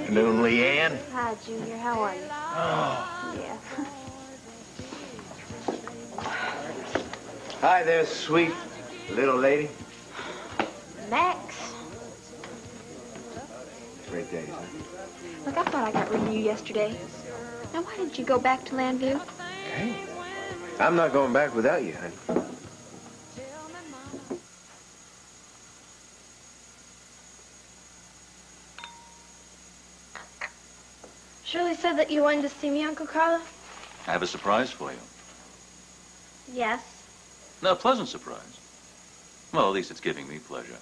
afternoon, Leanne. Hi, Junior. How are you? Oh. Yeah. Hi there, sweet little lady. Max. Great days, huh? Look, I thought I got rid of you yesterday. Now, why didn't you go back to Landview? Hey, I'm not going back without you, honey. Shirley said that you wanted to see me, Uncle Carlo. I have a surprise for you. Yes. A pleasant surprise. Well, at least it's giving me pleasure.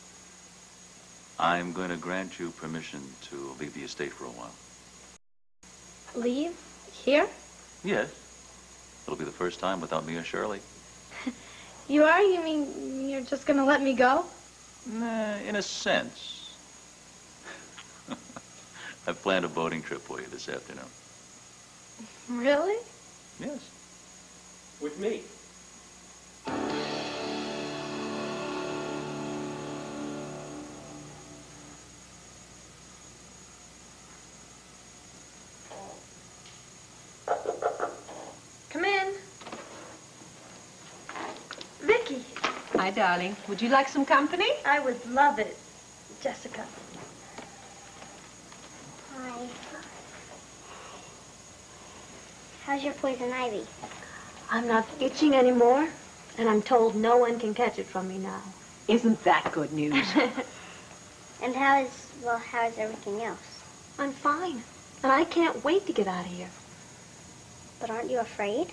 I'm going to grant you permission to leave the estate for a while. Leave? Here? Yes. It'll be the first time without me or Shirley. You are? You mean you're just going to let me go? Nah, in a sense. I've planned a boating trip for you this afternoon. Really? Yes. With me. Come in. Vicky. Hi, darling. Would you like some company? I would love it. Jessica. Hi. How's your poison ivy? I'm not itching anymore, and I'm told no one can catch it from me now. Isn't that good news? And how's everything else? I'm fine, and I can't wait to get out of here. But aren't you afraid?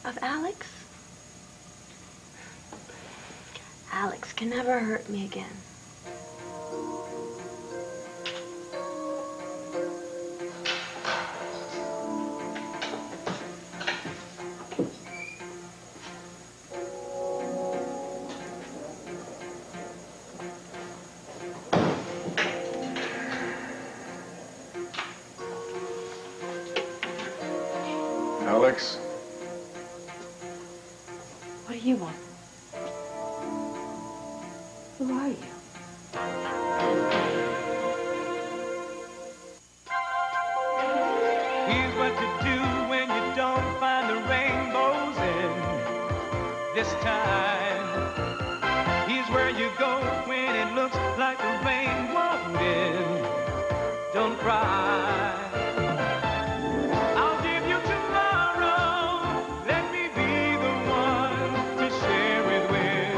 Of Alex? Alex can never hurt me again. Alex? What do you want? Who are you? Here's what to do when you don't find the rainbows in this time. Here's where you go when it looks like the rain won't end. Don't cry. I'll give you tomorrow. Let me be the one to share it with.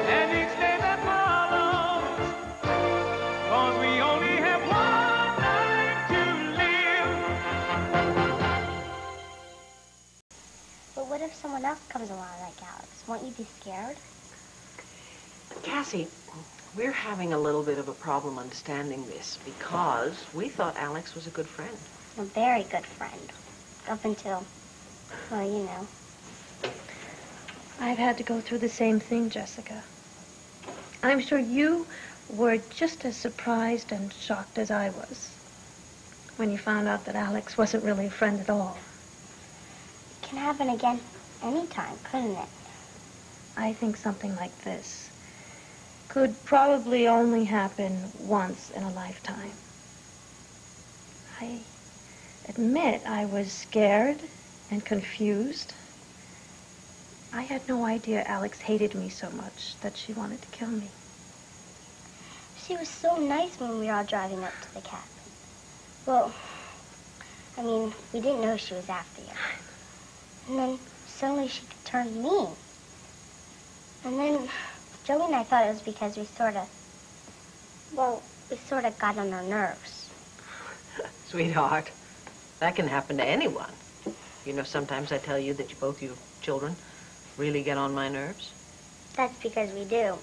And each day that follows, 'cause we only have one night to live. But what if someone else comes along like Alex? Won't you be scared? Cassie, we're having a little bit of a problem understanding this because we thought Alex was a good friend. A very good friend. Up until, well, you know. I've had to go through the same thing, Jessica. I'm sure you were just as surprised and shocked as I was when you found out that Alex wasn't really a friend at all. It can happen again anytime, couldn't it? I think something like this could probably only happen once in a lifetime. I admit I was scared and confused. I had no idea Alex hated me so much that she wanted to kill me. She was so nice when we were all driving up to the cabin. Well, I mean, we didn't know she was after you. And then suddenly she turned mean. And then Joey and I thought it was because we sort of got on her nerves. Sweetheart, that can happen to anyone. You know, sometimes I tell you that both you children really get on my nerves. That's because we do.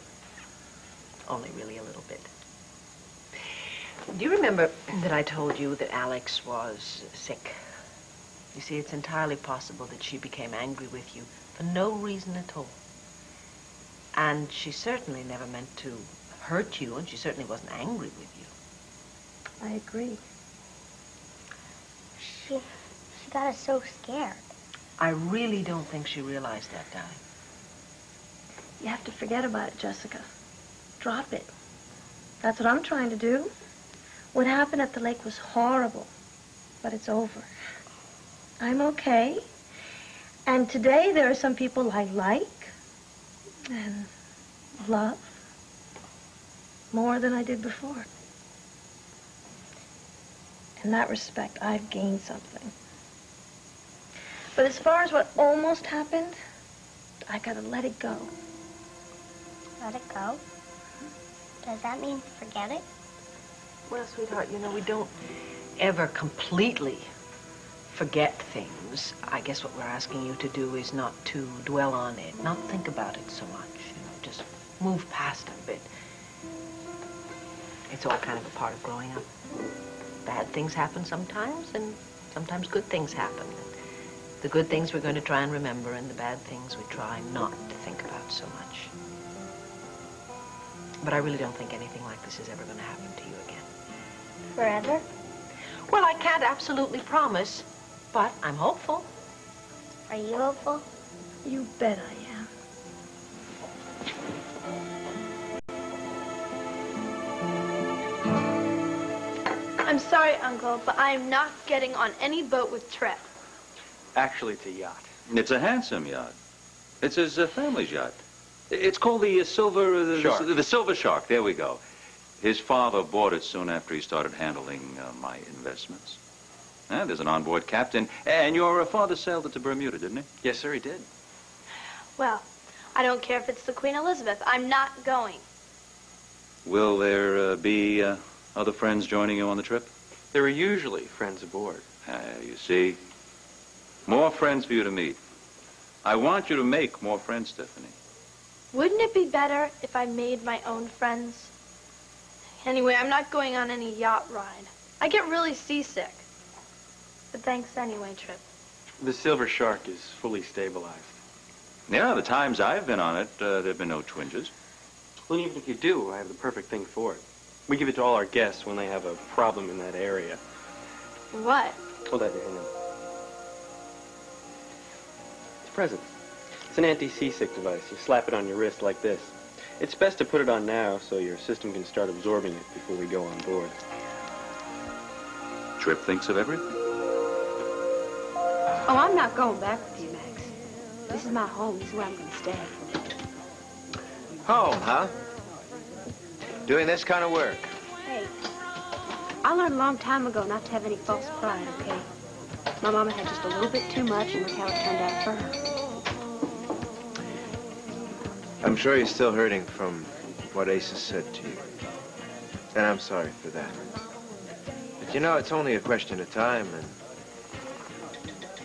Only really a little bit. Do you remember that I told you that Alex was sick? You see, it's entirely possible that she became angry with you for no reason at all. And she certainly never meant to hurt you, and she certainly wasn't angry with you. I agree. She got us so scared. I really don't think she realized that, darling. You have to forget about it, Jessica. Drop it. That's what I'm trying to do. What happened at the lake was horrible, but it's over. I'm okay. And today there are some people I like and love more than I did before. In that respect, I've gained something. But as far as what almost happened, I gotta let it go. Let it go? Does that mean forget it? Well, sweetheart, you know, we don't ever completely forget things. I guess what we're asking you to do is not to dwell on it, not think about it so much, you know, just move past it a bit. It's all kind of a part of growing up. Bad things happen sometimes, and sometimes good things happen. The good things we're going to try and remember, and the bad things we try not to think about so much. But I really don't think anything like this is ever going to happen to you again. Forever? Well, I can't absolutely promise, but I'm hopeful. Are you hopeful? You bet I am. I'm sorry, Uncle, but I am not getting on any boat with Trip. Actually, it's a yacht. It's a handsome yacht. It's his family's yacht. It's called the Silver... Shark. The Silver Shark. There we go. His father bought it soon after he started handling my investments. There's an onboard captain. And your father sailed it to Bermuda, didn't he? Yes, sir, he did. Well, I don't care if it's the Queen Elizabeth. I'm not going. Will there be other friends joining you on the trip? There are usually friends aboard. You see, more friends for you to meet. I want you to make more friends, Stephanie. Wouldn't it be better if I made my own friends? Anyway, I'm not going on any yacht ride. I get really seasick. But thanks anyway, Trip. The Silver Shark is fully stabilized. Yeah, the times I've been on it, there have been no twinges. Well, even if you do, I have the perfect thing for it. We give it to all our guests when they have a problem in that area. What? Hold that there, hang on. It's a present. It's an anti-seasick device. You slap it on your wrist like this. It's best to put it on now so your system can start absorbing it before we go on board. Trip thinks of everything. Oh, I'm not going back with you, Max. This is my home. This is where I'm going to stay. Home, huh? Doing this kind of work. Hey, I learned a long time ago not to have any false pride, okay? My mama had just a little bit too much, and look how it turned out for her. I'm sure you're still hurting from what Ace has said to you. And I'm sorry for that. But you know, it's only a question of time, and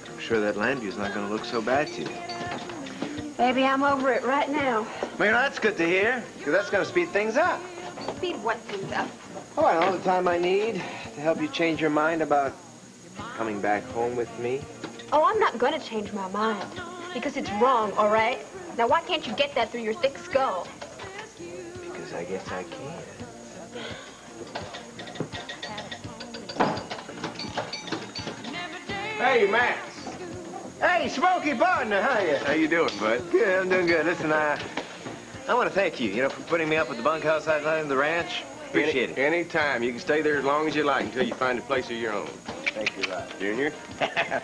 I'm sure that land view's not going to look so bad to you. Baby, I'm over it right now. Well, that's good to hear, because that's going to speed things up. Speed what things up? Oh, I know the time I need to help you change your mind about coming back home with me. Oh, I'm not going to change my mind. Because it's wrong, all right? Now, why can't you get that through your thick skull? Because I guess I can. Hey, Max. Hey, Smokey partner, how you doing, bud? Good, I'm doing good. Listen, I want to thank you, for putting me up at the bunkhouse outside of the ranch. Appreciate it. Anytime. You can stay there as long as you like until you find a place of your own. Thank you, Rod. Junior?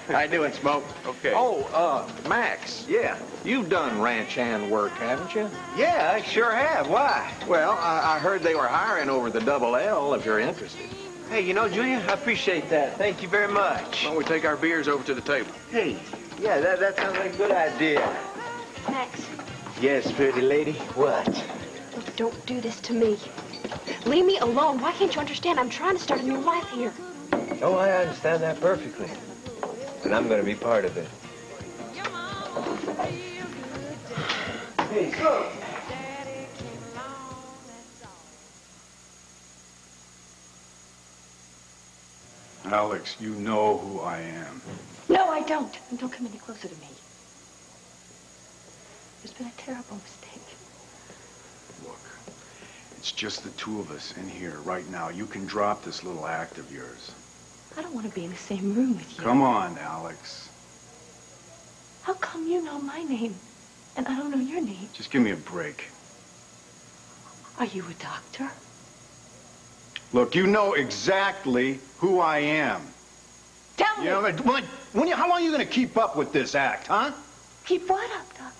How you doing, Smoke? Okay. Oh, Max. Yeah. You've done ranch hand work, haven't you? Yeah, I sure have. Why? Well, I heard they were hiring over the Double L, if you're interested. Hey, Junior, I appreciate that. Thank you very much. Why don't we take our beers over to the table? Hey, yeah, that sounds like a good idea. Max, Yes, pretty lady. What? look, don't do this to me. Leave me alone. Why can't you understand? I'm trying to start a new life here. Oh, I understand that perfectly. And I'm going to be part of it. Hey, Smoke. Alex, you know who I am. No, I don't. And don't come any closer to me. There's been a terrible mistake. Look, it's just the two of us in here right now. You can drop this little act of yours. I don't want to be in the same room with you. Come on, Alex. How come you know my name and I don't know your name? Just give me a break. Are you a doctor? Look, you know exactly who I am. Tell me. You know, how long are you going to keep up with this act, huh? Keep what up, Doctor?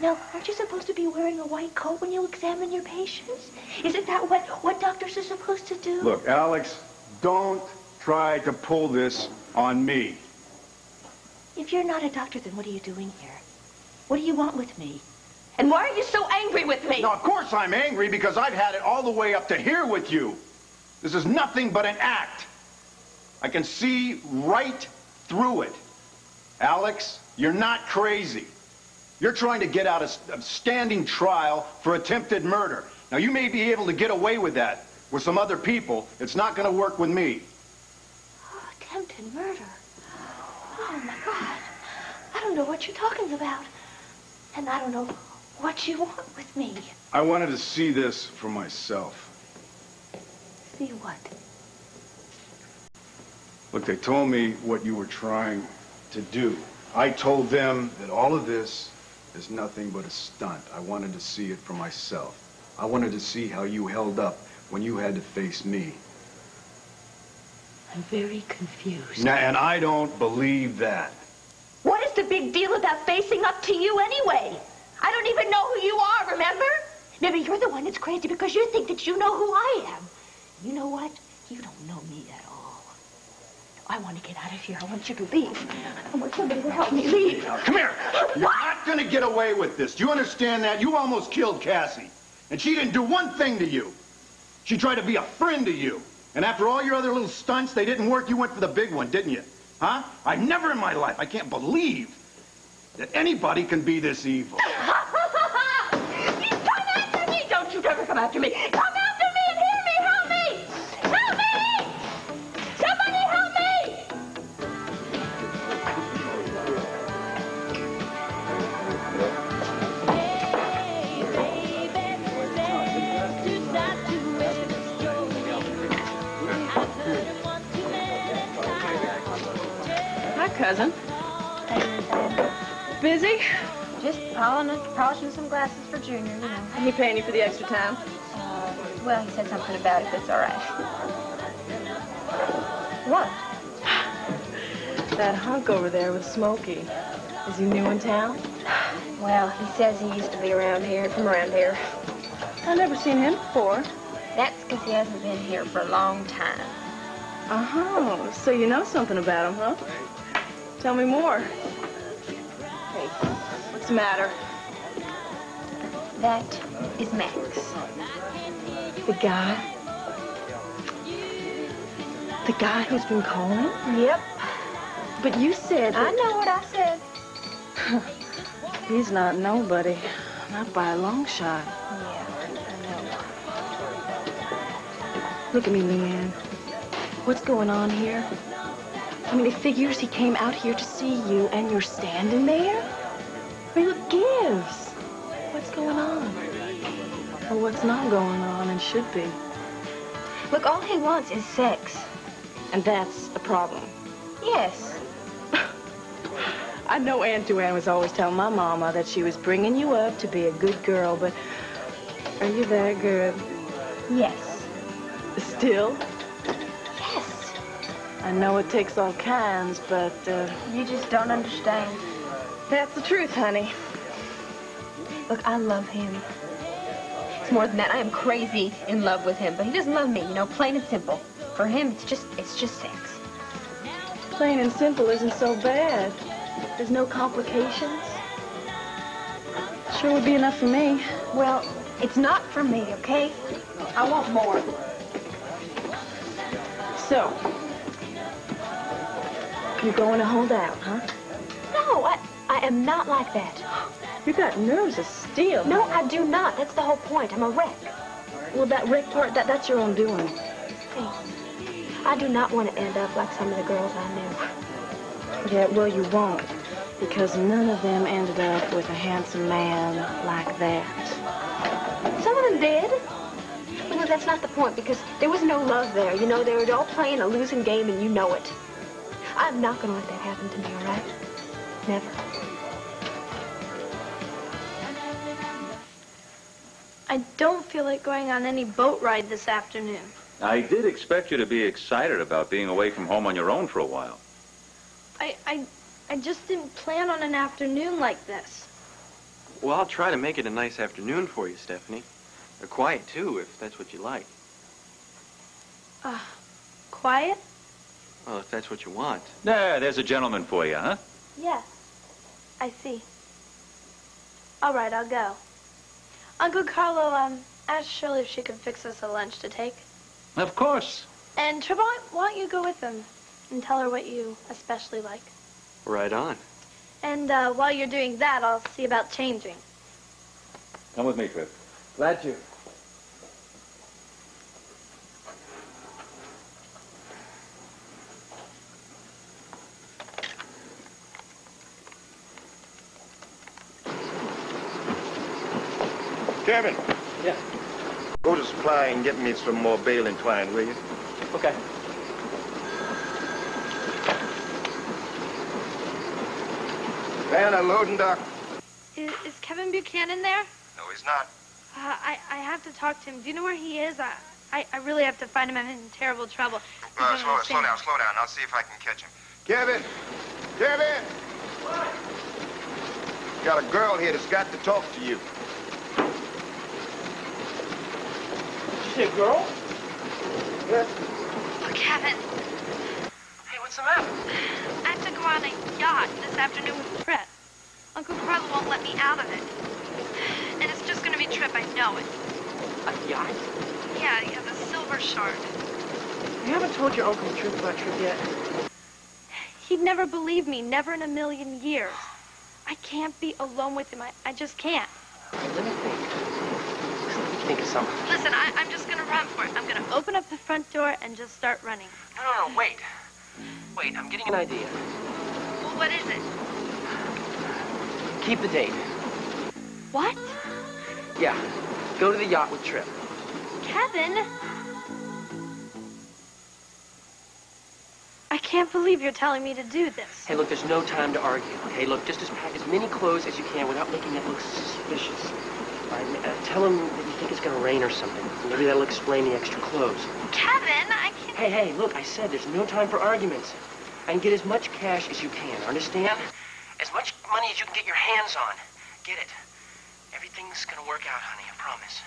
No, aren't you supposed to be wearing a white coat when you examine your patients? Isn't that what doctors are supposed to do? Look, Alex, don't try to pull this on me. If you're not a doctor, then what are you doing here? What do you want with me? And why are you so angry with me? No, of course I'm angry because I've had it all the way up to here with you. This is nothing but an act. I can see right through it. Alex, you're not crazy. You're trying to get out a standing trial for attempted murder. Now, you may be able to get away with that with some other people. It's not going to work with me. Oh, attempted murder? Oh, my God. I don't know what you're talking about. And I don't know what you want with me. I wanted to see this for myself. See what? Look, they told me what you were trying to do. I told them that all of this is nothing but a stunt. I wanted to see it for myself. I wanted to see how you held up when you had to face me. I'm very confused. Now, and I don't believe that. What is the big deal about facing up to you anyway? I don't even know who you are, remember? Maybe you're the one that's crazy because you think that you know who I am. You know what? You don't know me at all. I want to get out of here. I want you to leave. I want somebody to help me leave. Come here. You're not going to get away with this. Do you understand that? You almost killed Cassie. And she didn't do one thing to you. She tried to be a friend to you. And after all your other little stunts, they didn't work. You went for the big one, didn't you? Huh? I've never in my life, I can't believe that anybody can be this evil. Come after me! Don't you ever come after me! Come after me and hear me! Help me! Help me! Somebody help me! Hi, cousin. Busy? Just polishing some glasses for Junior, you know. And he paying you for the extra time? Well, he said something about it that's all right. What? That hunk over there with Smokey. Is he new in town? Well, he says he used to be around here, from around here. I've never seen him before. That's because he hasn't been here for a long time. Uh-huh. So you know something about him, huh? Tell me more. Hey, what's the matter? That is Max. The guy? The guy who's been calling? Yep. But you said that... I know what I said. He's not nobody. Not by a long shot. Yeah, I know. Look at me, Leanne. What's going on here? I mean, it figures he came out here to see you and you're standing there? I mean, look, gives. What's going on? Or what's not going on and should be? Look, all he wants is sex. And that's a problem. Yes. I know Aunt Joanne was always telling my mama that she was bringing you up to be a good girl, but are you that good? Yes. Still? Yes. I know it takes all kinds, but, You just don't understand. That's the truth, honey. Look, I love him. It's more than that. I am crazy in love with him, but he doesn't love me, you know, plain and simple. For him, it's just sex. Plain and simple isn't so bad. There's no complications. Sure would be enough for me. Well, it's not for me, okay? I want more. So, you're going to hold out, huh? No, I am not like that. You got nerves of steel. No, I do not. That's the whole point. I'm a wreck. Well, that wreck part, that's your own doing. Hey, I do not want to end up like some of the girls I knew. Yeah, well, you won't. Because none of them ended up with a handsome man like that. Some of them did. Well, that's not the point, because there was no love there. You know, they were all playing a losing game, and you know it. I'm not going to let that happen to me, all right? Never. I don't feel like going on any boat ride this afternoon. I did expect you to be excited about being away from home on your own for a while. I just didn't plan on an afternoon like this. Well, I'll try to make it a nice afternoon for you, Stephanie. Or quiet, too, if that's what you like. Quiet? Well, if that's what you want. There's a gentleman for you, huh? Yes. I see. All right, I'll go. Uncle Carlo, asked Shirley if she could fix us a lunch to take. Of course. And Trip, why don't you go with them and tell her what you especially like? Right on. And while you're doing that, I'll see about changing. Come with me, Trip. Glad to. Kevin. Yeah. Go to Supply and get me some more bale and twine, will you? Okay. Van, loading, Doc. Is Kevin Buchanan there? No, he's not. I have to talk to him. Do you know where he is? I really have to find him. I'm in terrible trouble. Slow down. I'll see if I can catch him. Kevin! Kevin! What? Got a girl here that's got to talk to you. Did you say girl? Yes. Kevin, Hey, what's the matter? I have to go on a yacht this afternoon with Trip. Uncle Carlo won't let me out of it. And it's just going to be Trip, I know it. A yacht? Yeah, the Silver Shark. You haven't told your Uncle Trip about Trip yet? He'd never believe me, never in a million years. I can't be alone with him. I just can't. Hey, let me think. Let me think of something. Listen, I'm just going to run for it. I'm going to open up the front door and just start running. No, wait. Wait, I'm getting an idea. Well, what is it? Keep the date. What? Yeah, go to the yacht with Trip. Kevin? I can't believe you're telling me to do this. Hey, look, there's no time to argue, okay? Look, just pack as many clothes as you can without making it look suspicious. All right, tell him that you think it's gonna rain or something. Maybe that'll explain the extra clothes. Kevin, I can't... Hey, look, I said there's no time for arguments. And get as much cash as you can, understand? As much money as you can get your hands on. Get it. Everything's gonna work out, honey, I promise.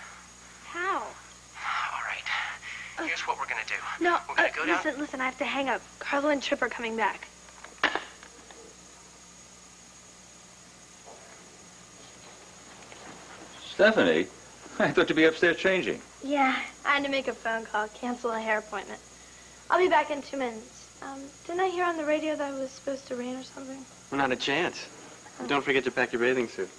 How? All right. Here's what we're gonna do. No, we're gonna go down... listen, I have to hang up. Carlo and Trip are coming back. Stephanie, I thought you'd be upstairs changing. Yeah, I had to make a phone call, cancel a hair appointment. I'll be back in 2 minutes. Didn't I hear on the radio that it was supposed to rain or something? Well, not a chance. And don't forget to pack your bathing suit.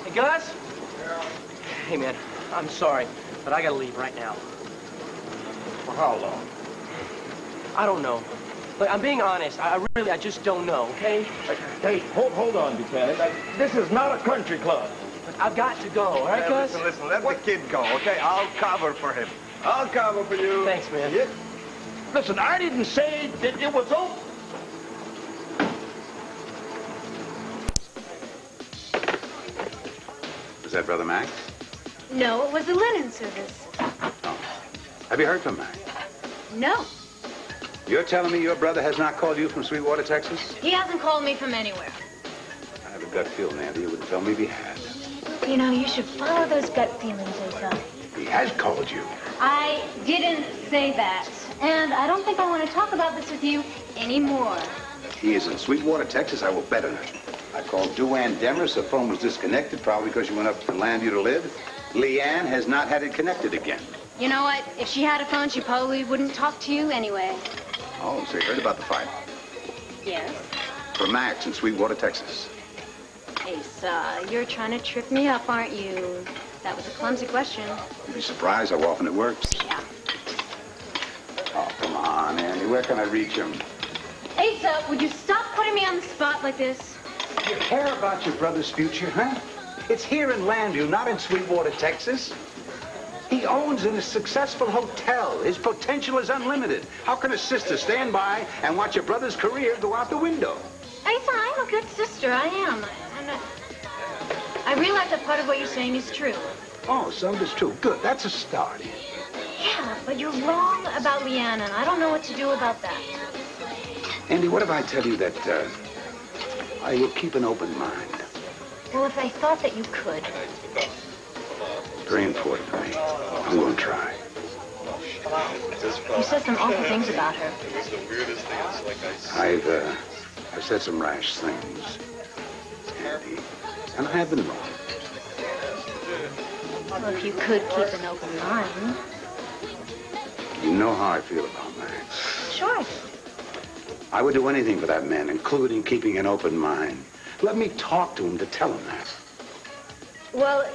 Hey, Gus? Yeah. Hey, man, I'm sorry, but I gotta leave right now. For how long? I don't know. Look, I'm being honest. I just don't know, okay? Hey, hold on, Buchanan. This is not a country club. Look, I've got to go, all right, Gus? Listen, let the kid go, okay? I'll cover for him. I'll cover for you. Thanks, man. Yeah. Listen, I didn't say that it was over. Was that Brother Mac? No, it was a linen service. Oh. Have you heard from Mac? No, You're telling me your brother has not called you from Sweetwater, Texas? he hasn't called me from anywhere. I have a gut feeling, Andy, you wouldn't tell me if he had. You know, you should follow those gut feelings, Asa. He has called you. I didn't say that. And I don't think I want to talk about this with you anymore. He is in Sweetwater, Texas, I will bet on it. I called Duane Demers. The phone was disconnected, probably because you went up to land you to live. Leanne has not had it connected again. You know what? If she had a phone, she probably wouldn't talk to you anyway. Oh, so you heard about the fight? Yes. From Max in Sweetwater, Texas. Asa, you're trying to trip me up, aren't you? That was a clumsy question. You'd be surprised how often it works. Yeah. Oh, come on, Andy. Where can I reach him? Asa, would you stop putting me on the spot like this? You care about your brother's future, huh? It's here in Landview, not in Sweetwater, Texas. He owns a successful hotel. His potential is unlimited. How can a sister stand by and watch your brother's career go out the window? Asa, I'm a good sister. I am. I'm not... I realize that part of what you're saying is true. Oh, some of it's true. Good. That's a start. Yeah, but you're wrong about Leanna, and I don't know what to do about that. Andy, what if I tell you that I will keep an open mind? Well, if I thought that you could. Very important to me. I'm going to try. You said some awful things about her. I've said some rash things, Andy, and I have been wrong. Well, if you could keep an open mind. You know how I feel about Max. Sure I do. I would do anything for that man, including keeping an open mind. Let me talk to him to tell him that. Well,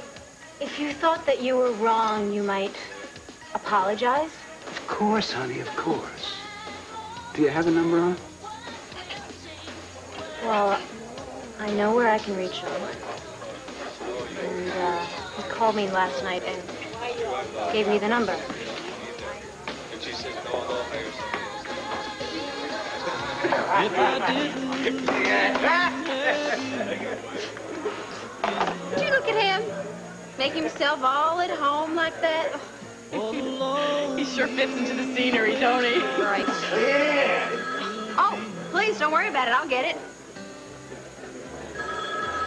if you thought that you were wrong, you might apologize. Of course, honey, of course. Do you have a number on? Well, I know where I can reach him. And he called me last night and gave me the number. If I didn't. Did you look at him? Make himself all at home like that? He sure fits into the scenery, don't he? Right. Oh, please, don't worry about it. I'll get it.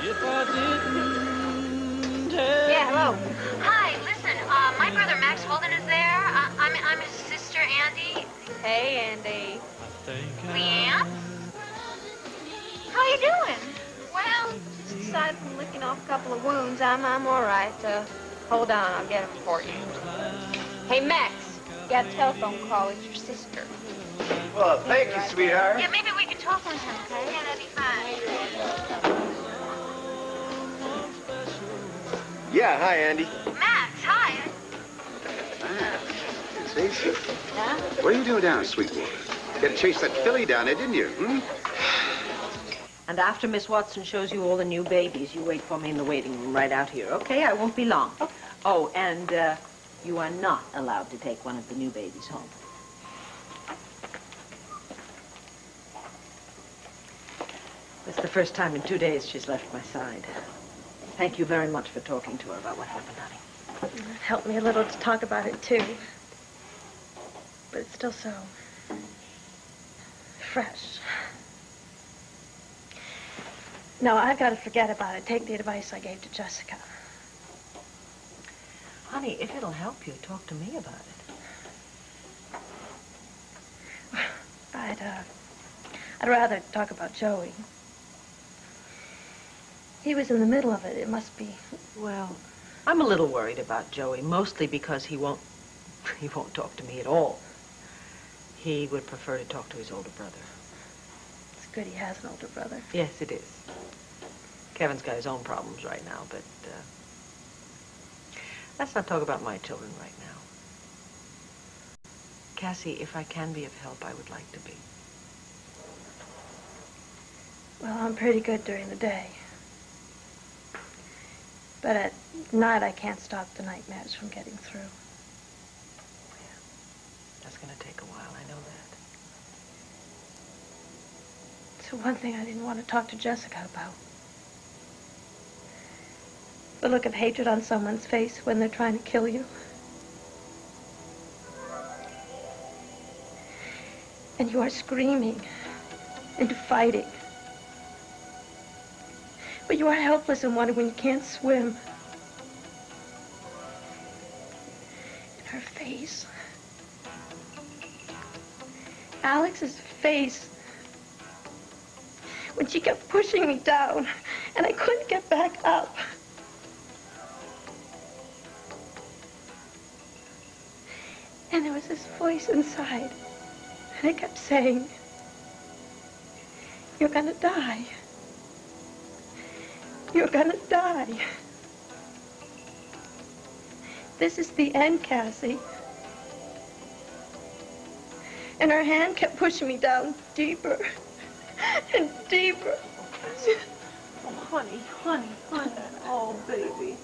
If I didn't. Yeah, hello. Hi, listen, my brother Max Holden is there. I'm his sister, Andy. Hey, Andy. Leanne? How you doing? Well, just aside from licking off a couple of wounds, I'm all right. Hold on, I'll get them for you. Hey, Max, you got a telephone call with your sister. Well, thank you, sweetheart. Yeah, maybe we could talk one time, okay? Yeah, that'd be fine. Yeah, hi, Andy. Max, hi. It's Asa. Yeah? What are you doing down in Sweetwater? You had to chase that filly down there, didn't you? Hmm? And after Miss Watson shows you all the new babies, you wait for me in the waiting room right out here, okay? I won't be long. Oh, and you are not allowed to take one of the new babies home. It's the first time in 2 days she's left my side. Thank you very much for talking to her about what happened, honey. It helped me a little to talk about it, too. But it's still so fresh. No, I've got to forget about it. Take the advice I gave to Jessica. Honey, if it'll help you, talk to me about it. I'd rather talk about Joey. He was in the middle of it. It must be. Well, I'm a little worried about Joey, mostly because he won't talk to me at all. He would prefer to talk to his older brother. It's good he has an older brother. Yes, it is. Kevin's got his own problems right now, but let's not talk about my children right now. Cassie, if I can be of help, I would like to be. Well, I'm pretty good during the day. But at night, I can't stop the nightmares from getting through. Yeah, that's going to take a while, I know that. It's the one thing I didn't want to talk to Jessica about. The look of hatred on someone's face when they're trying to kill you. And you are screaming and fighting. But you are helpless and wonder when you can't swim. And her face. Alex's face. When she kept pushing me down and I couldn't get back up. And there was this voice inside. And it kept saying, "You're gonna die. You're gonna die. This is the end, Cassie." And her hand kept pushing me down deeper and deeper. Oh, honey, honey, honey. Oh, baby.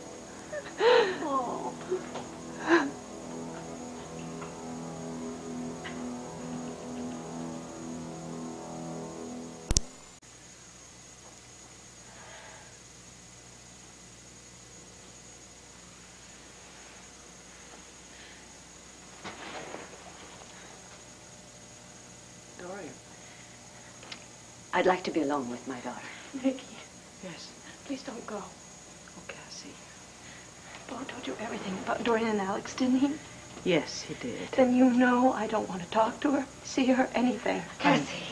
Oh. I'd like to be alone with my daughter. Nicky, Yes. please don't go. Oh, Cassie. Bo told you everything about Dorian and Alex, didn't he? Yes, he did. Then you know I don't want to talk to her, see her, anything. Cassie.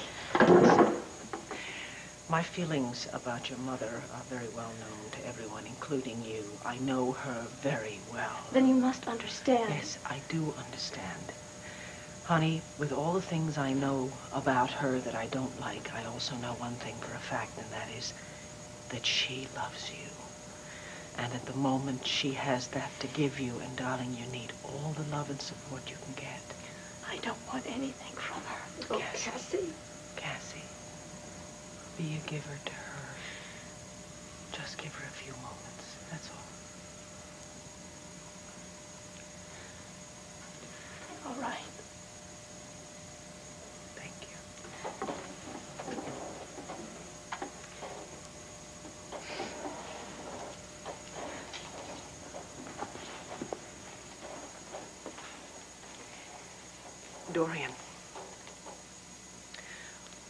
My feelings about your mother are very well known to everyone, including you. I know her very well. Then you must understand. Yes, I do understand. Honey, with all the things I know about her that I don't like, I also know one thing for a fact, and that is that she loves you. And at the moment, she has that to give you, and darling, you need all the love and support you can get. I don't want anything from her. Oh, Cassie. Cassie, be a giver to her. Just give her a few moments, that's all. All right. Thank you. Dorian,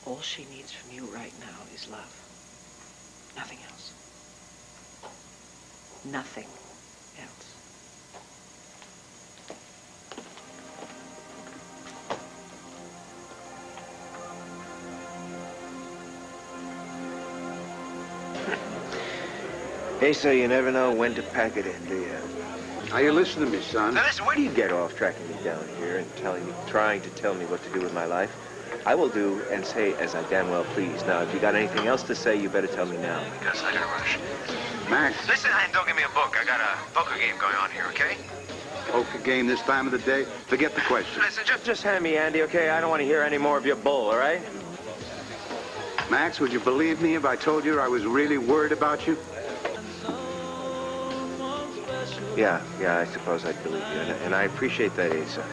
all she needs from you right now is love. Nothing else. Nothing else. Asa, you never know when to pack it in, do you? Are you listening to me, son? Now listen, where do you get off tracking me down here and trying to tell me what to do with my life? I will do and say as I damn well please. Now, if you got anything else to say, you better tell me now, because I gotta rush. Max. Listen, and don't give me a book. I got a poker game going on here, okay? Poker game this time of the day? Forget the question. Listen, just hand me Andy, okay? I don't want to hear any more of your bull, all right? Max, would you believe me if I told you I was really worried about you? Yeah, I suppose I'd believe you, and I appreciate that, Asa.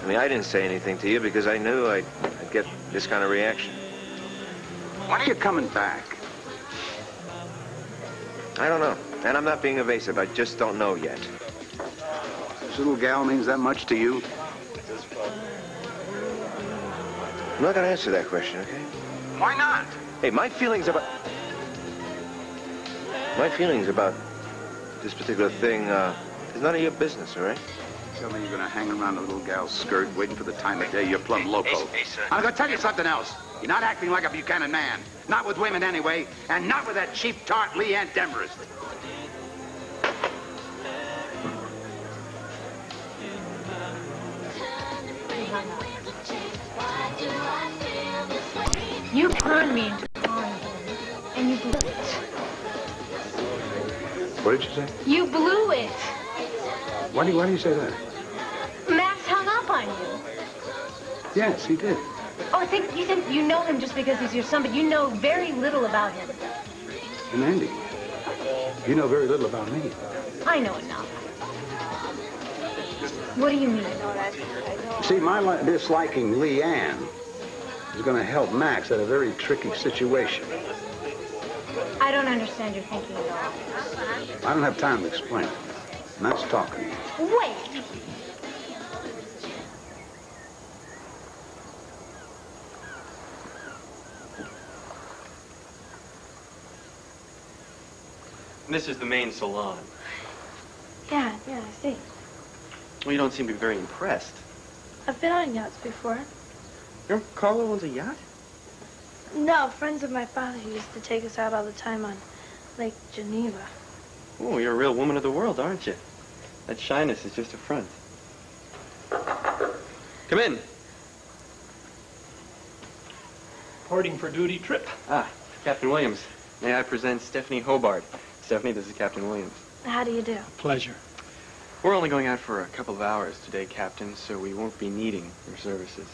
I mean, I didn't say anything to you because I knew I'd get this kind of reaction. When are you coming back? I don't know, and I'm not being evasive. I just don't know yet. This little gal means that much to you? I'm not going to answer that question, okay? Why not? Hey, my feelings about this particular thing is none of your business, all right? Tell me you're gonna hang around a little gal's skirt waiting for the time of day you're plumb loco. I'm gonna tell you something else. You're not acting like a Buchanan man. Not with women anyway, and not with that cheap tart Leanne Demarest. You turned me into Connie, and you blew it. What did you say? You blew it. Why do you say that? Max hung up on you. Yes, he did. Oh, I think you think you know him just because he's your son, but you know very little about him. And Andy, you know very little about me. I know enough. What do you mean? See, my disliking Leanne is going to help Max at a very tricky situation. I don't understand your thinking at all. I don't have time to explain it. Max talking. Wait. This is the main salon. Yeah, I see. Well, you don't seem to be very impressed. I've been on yachts before. Your Carlo owns a yacht? No, friends of my father used to take us out all the time on Lake Geneva. Oh, you're a real woman of the world, aren't you? That shyness is just a front. Come in. Reporting for duty trip. Ah, Captain Williams. May I present Stephanie Hobart. Stephanie, this is Captain Williams. How do you do? Pleasure. We're only going out for a couple of hours today, Captain, so we won't be needing your services.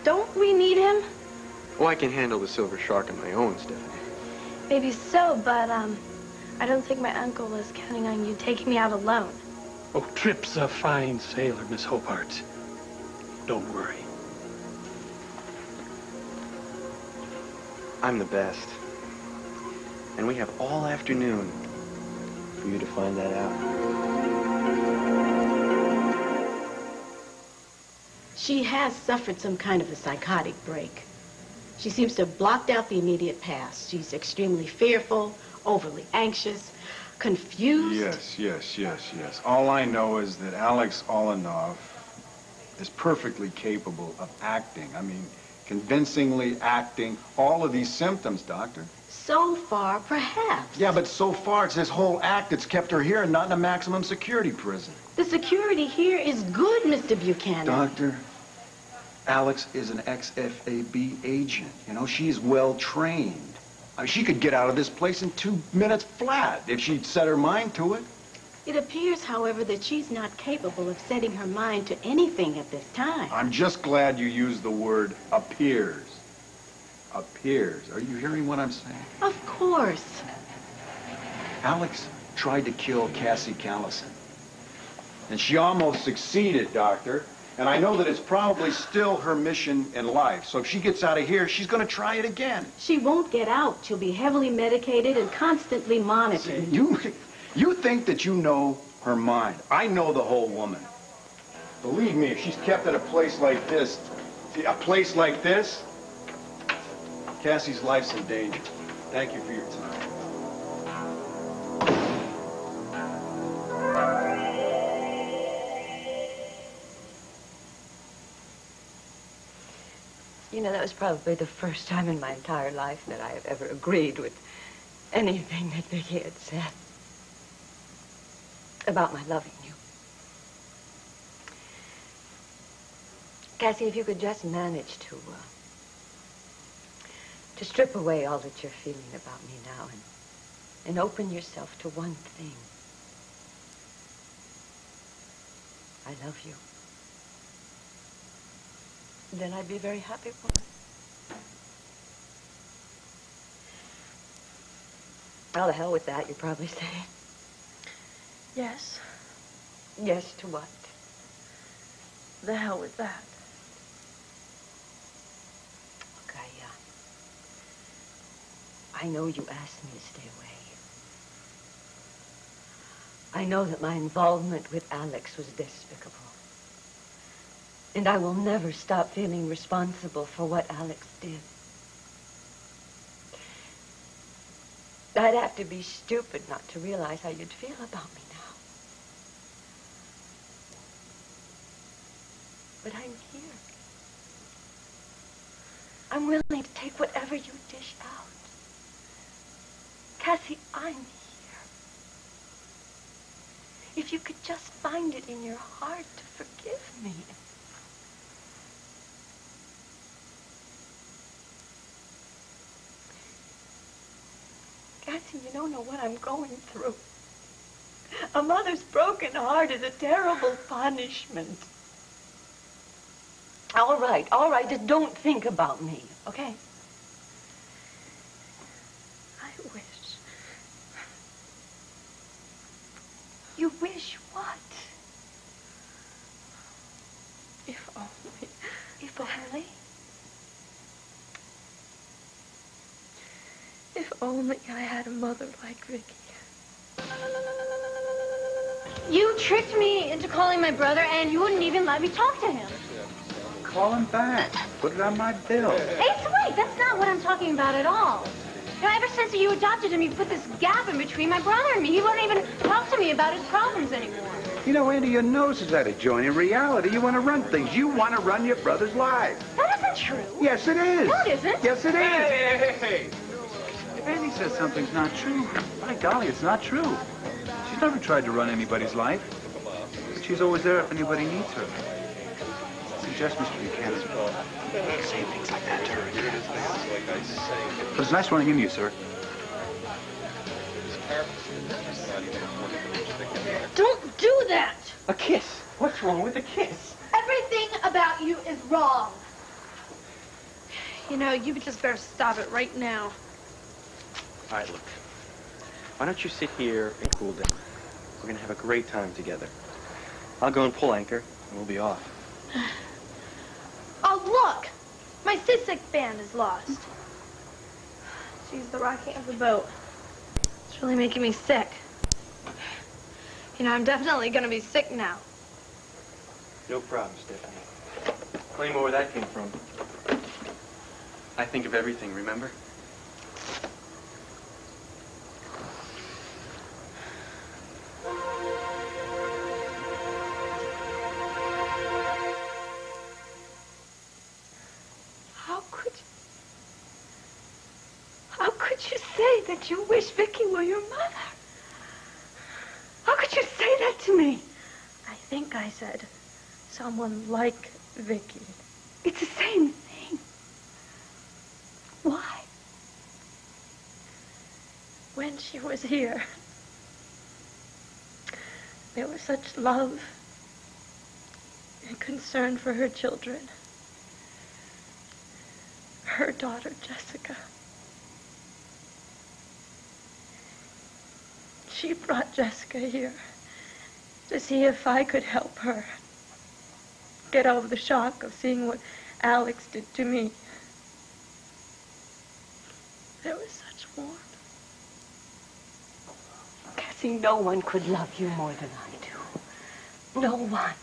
Don't we need him? Oh, I can handle the Silver Shark on my own, Stephanie. Maybe so, but, I don't think my uncle was counting on you taking me out alone. Oh, Trip's a fine sailor, Miss Hobart. Don't worry. I'm the best. And we have all afternoon for you to find that out. She has suffered some kind of a psychotic break. She seems to have blocked out the immediate past. She's extremely fearful, overly anxious, confused. Yes. All I know is that Alex Olenov is perfectly capable of acting. I mean, convincingly acting all of these symptoms, Doctor. So far, perhaps. Yeah, but so far it's this whole act that's kept her here and not in a maximum security prison. The security here is good, Mr. Buchanan. Doctor, Alex is an ex-FAB agent. You know, she's well trained. She could get out of this place in 2 minutes flat if she'd set her mind to it. It appears, however, that she's not capable of setting her mind to anything at this time. I'm just glad you used the word appears. Appears. Are you hearing what I'm saying? Of course. Alex tried to kill Cassie Callison. And she almost succeeded, Doctor. And I know that it's probably still her mission in life. So if she gets out of here, she's going to try it again. She won't get out. She'll be heavily medicated and constantly monitored. You think that you know her mind. I know the whole woman. Believe me, if she's kept at a place like this, Cassie's life's in danger. Thank you for your time. You know, that was probably the first time in my entire life that I have ever agreed with anything that Vicky had said about my loving you. Cassie, if you could just manage to strip away all that you're feeling about me now and open yourself to one thing. I love you. Then I'd be a very happy woman. Oh, the hell with that, you're probably saying. Yes. Yes to what? The hell with that. Look, I know you asked me to stay away. I know that my involvement with Alex was despicable. And I will never stop feeling responsible for what Alex did. I'd have to be stupid not to realize how you'd feel about me now. But I'm here. I'm willing to take whatever you dish out. Cassie, I'm here. If you could just find it in your heart to forgive me. Cassie, you don't know what I'm going through. A mother's broken heart is a terrible punishment. All right, just don't think about me, okay? I wish. You wish what? If only. If only? If only I had a mother like Vicky. You tricked me into calling my brother, and you wouldn't even let me talk to him. Call him back. Put it on my bill. Hey, wait, that's not what I'm talking about at all. You know, ever since you adopted him, you put this gap in between my brother and me. He won't even talk to me about his problems anymore. You know, Andy, your nose is out of joint. In reality, you want to run things. You want to run your brother's life. That isn't true. Yes, it is. No, it isn't. Yes, it is. Hey. If Andy says something's not true, by golly, it's not true. She's never tried to run anybody's life. But she's always there if anybody needs her. I suggest, Mr. Buchanan, say things like that to her again. It was nice running into you, sir. Don't do that. A kiss. What's wrong with a kiss? Everything about you is wrong. You know, you just better stop it right now. All right, look. Why don't you sit here and cool down? We're going to have a great time together. I'll go and pull anchor, and we'll be off. Oh, look! My seasick band is lost. She's the rocking of the boat. It's really making me sick. You know, I'm definitely going to be sick now. No problem, Stephanie. Tell me more where that came from. I think of everything, remember? How could you say that you wish Vicky were your mother? How could you say that to me? I think I said someone like Vicky. It's the same thing. Why? When she was here, there was such love and concern for her children. Her daughter, Jessica. She brought Jessica here to see if I could help her get over the shock of seeing what Alex did to me. There was such warmth. Cassie, no one could love you more than I do. No one.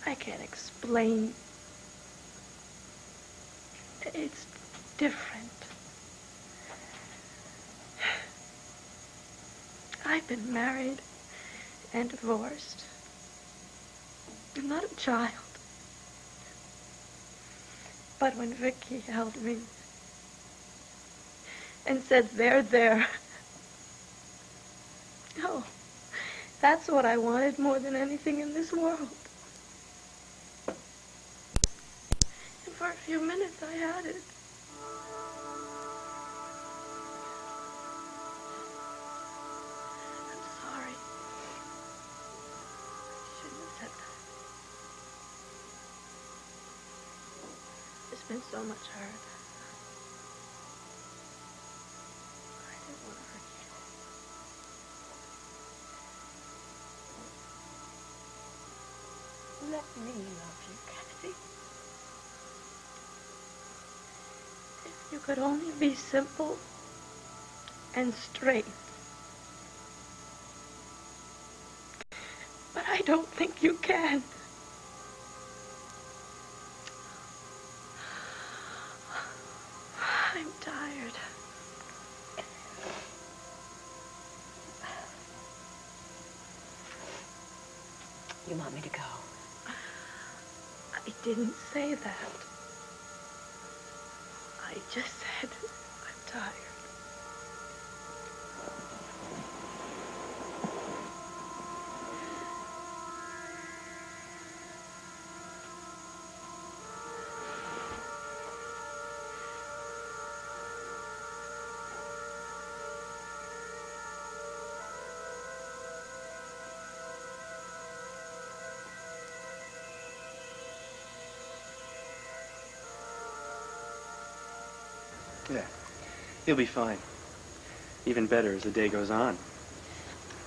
I can't explain. It's different. I've been married and divorced. I'm not a child. But when Vicky held me and said, there, oh, that's what I wanted more than anything in this world. And for a few minutes I had it. There's been so much hurt. I didn't want to hurt you. Let me love you, Cassie. If you could only be simple and straight. But I don't think you can. I'm tired. You want me to go? I didn't say that. I just said I'm tired. Yeah, he'll be fine. Even better as the day goes on.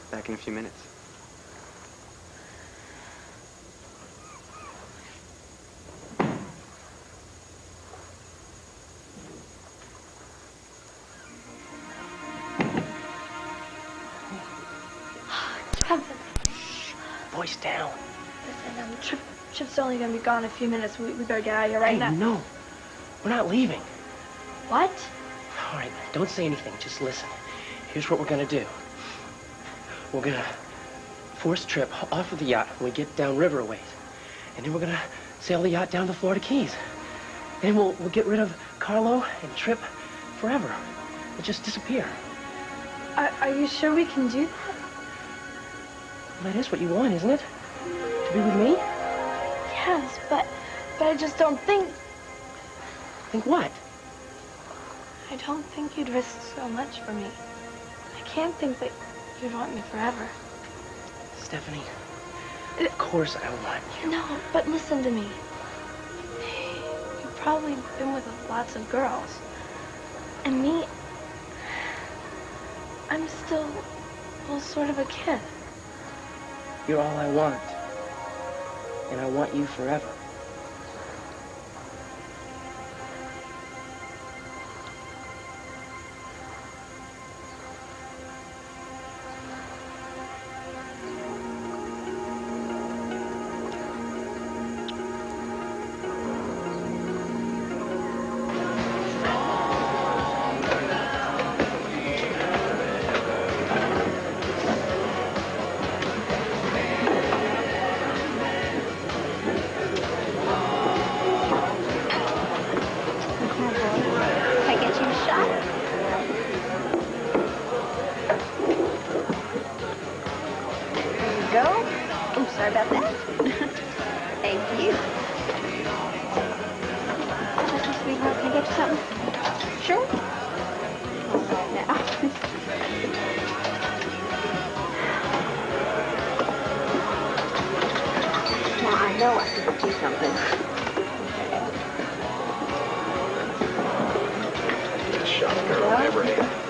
Back in a few minutes. Voice down. Listen, Chip's only gonna be gone a few minutes. We better get out of here right now. No. We're not leaving. What? All right, don't say anything. Just listen. Here's what we're gonna do. We're gonna force Trip off of the yacht when we get downriver a ways. And then we're gonna sail the yacht down to the Florida Keys. Then we'll get rid of Carlo and Trip forever. We'll just disappear. Are you sure we can do that? Well, that is what you want, isn't it? To be with me? Yes, but I just don't think... Think what? I don't think you'd risk so much for me. I can't think that you'd want me forever. Stephanie, of course I want you. No, but listen to me. You've probably been with lots of girls. And me, I'm still, well, sort of a kid. You're all I want. And I want you forever. go. Oh, sorry about that. Thank you. Sweetheart, can I get you something? Sure. All right now. Now, I know I can get you something. Shot girl I ever had.